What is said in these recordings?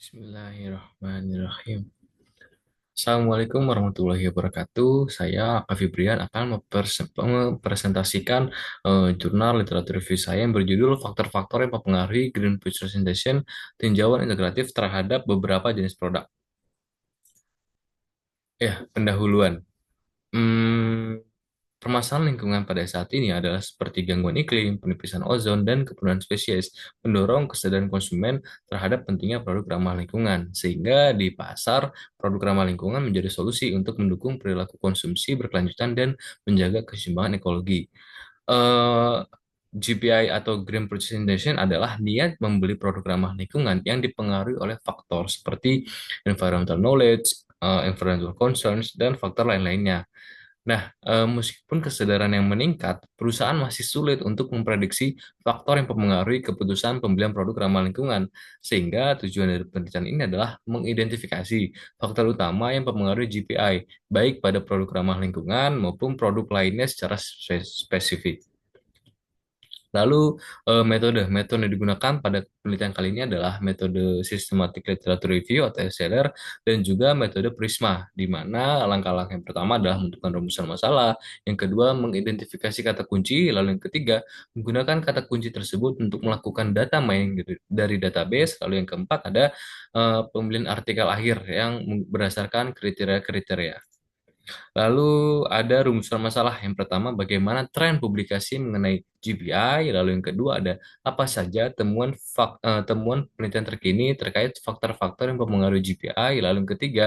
Bismillahirrahmanirrahim. Assalamualaikum warahmatullahi wabarakatuh. Saya Kak Fibrian akan mempresentasikan jurnal literatur review saya yang berjudul Faktor-faktor yang mempengaruhi Green Presentation tinjauan integratif terhadap beberapa jenis produk. Pendahuluan. Hmm, Permasalahan lingkungan pada saat ini adalah seperti gangguan iklim, penipisan ozon, dan kepenuhan spesies, mendorong kesadaran konsumen terhadap pentingnya produk ramah lingkungan, sehingga di pasar, produk ramah lingkungan menjadi solusi untuk mendukung perilaku konsumsi berkelanjutan dan menjaga keseimbangan ekologi. Eh, GPI atau Green Purchasing Intention adalah niat membeli produk ramah lingkungan yang dipengaruhi oleh faktor seperti environmental knowledge, environmental concerns, dan faktor lain-lainnya. Nah, meskipun kesadaran yang meningkat, perusahaan masih sulit untuk memprediksi faktor yang mempengaruhi keputusan pembelian produk ramah lingkungan. Sehingga tujuan dari penelitian ini adalah mengidentifikasi faktor utama yang mempengaruhi GPI, baik pada produk ramah lingkungan maupun produk lainnya secara spesifik. Lalu metode yang digunakan pada penelitian kali ini adalah metode Systematic Literature Review atau SLR dan juga metode Prisma, di mana langkah-langkah yang pertama adalah menentukan rumusan masalah, yang kedua mengidentifikasi kata kunci, lalu yang ketiga menggunakan kata kunci tersebut untuk melakukan data mining dari database, lalu yang keempat ada pemilihan artikel akhir yang berdasarkan kriteria-kriteria. Lalu ada rumusan masalah. Yang pertama, bagaimana tren publikasi mengenai GPI. Lalu yang kedua ada apa saja temuan penelitian terkini terkait faktor-faktor yang mempengaruhi GPI. Lalu yang ketiga,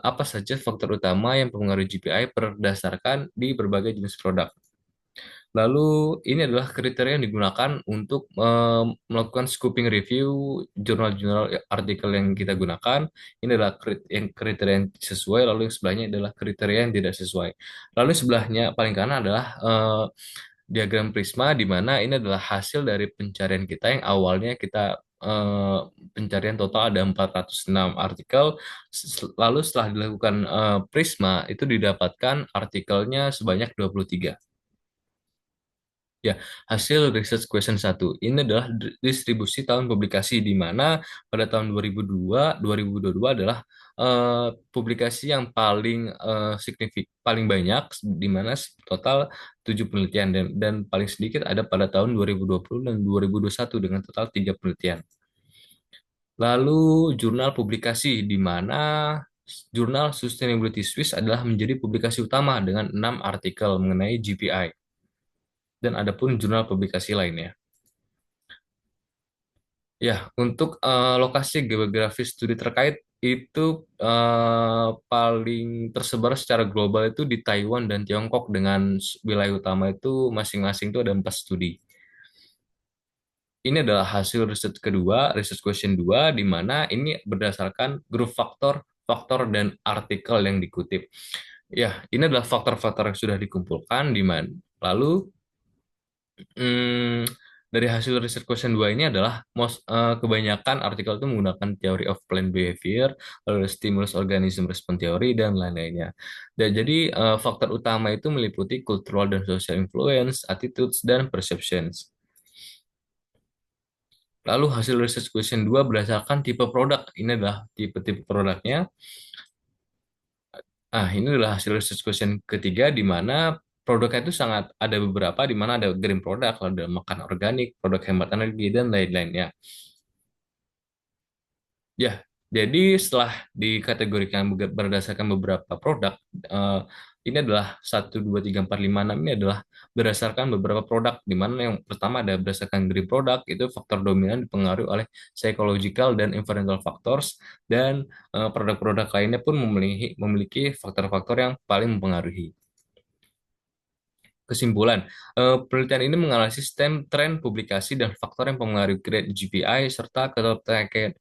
apa saja faktor utama yang mempengaruhi GPI berdasarkan di berbagai jenis produk. Lalu ini adalah kriteria yang digunakan untuk melakukan scooping review jurnal-jurnal artikel yang kita gunakan. Ini adalah kriteria yang sesuai, lalu yang sebelahnya adalah kriteria yang tidak sesuai. Lalu yang sebelahnya paling kanan adalah diagram Prisma, di mana ini adalah hasil dari pencarian kita yang awalnya kita pencarian total ada 406 artikel. Lalu setelah dilakukan Prisma, itu didapatkan artikelnya sebanyak 23. Ya, hasil research question satu ini adalah distribusi tahun publikasi di mana pada tahun 2022 adalah publikasi yang paling paling banyak di mana total 7 penelitian dan paling sedikit ada pada tahun 2020 dan 2021 dengan total 3 penelitian. Lalu jurnal publikasi di mana jurnal Sustainability Swiss adalah menjadi publikasi utama dengan 6 artikel mengenai GPI dan ada pun jurnal publikasi lainnya. Ya, untuk lokasi geografis studi terkait itu paling tersebar secara global itu di Taiwan dan Tiongkok dengan wilayah utama itu masing-masing itu ada 4 studi. Ini adalah hasil riset kedua, research question 2, di mana ini berdasarkan grup faktor, faktor dan artikel yang dikutip. Ya, ini adalah faktor-faktor yang sudah dikumpulkan di mana. Lalu Hmm, dari hasil riset question 2 ini adalah kebanyakan artikel itu menggunakan teori of plant behavior, lalu stimulus organism response theory, dan lain-lainnya. Dan jadi faktor utama itu meliputi cultural dan social influence, attitudes, dan perceptions. Lalu hasil research question 2 berdasarkan tipe produk. Ini adalah tipe-tipe produknya. Ini adalah hasil research question ketiga di mana produknya itu sangat ada beberapa di mana ada green product, ada makan organik, produk hemat energi dan lain-lainnya. Ya, jadi setelah dikategorikan berdasarkan beberapa produk, eh, ini adalah 1, 2, 3, 4, 5, 6 ini adalah berdasarkan beberapa produk, di mana yang pertama ada berdasarkan green product, itu faktor dominan dipengaruhi oleh psychological dan environmental factors, dan produk-produk lainnya pun memiliki faktor-faktor yang paling mempengaruhi. Kesimpulan, penelitian ini menganalisis tren publikasi dan faktor yang mempengaruhi grade GPI serta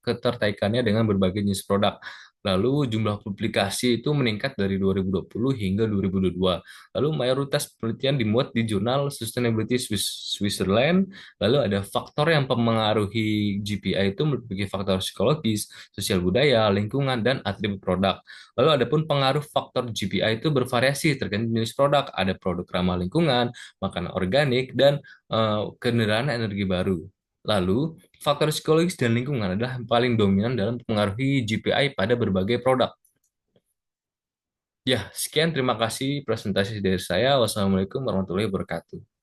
ketertarikannya dengan berbagai jenis produk. Lalu jumlah publikasi itu meningkat dari 2020 hingga 2022. Lalu mayoritas penelitian dimuat di jurnal Sustainability Switzerland. Lalu ada faktor yang mempengaruhi GPI itu meliputi faktor psikologis, sosial budaya, lingkungan, dan atribut produk. Lalu adapun pengaruh faktor GPI itu bervariasi tergantung jenis produk. Ada produk ramah lingkungan, makanan organik, dan kendaraan energi baru. Lalu, faktor psikologis dan lingkungan adalah yang paling dominan dalam mempengaruhi GPI pada berbagai produk. Ya, sekian terima kasih presentasi dari saya. Wassalamualaikum warahmatullahi wabarakatuh.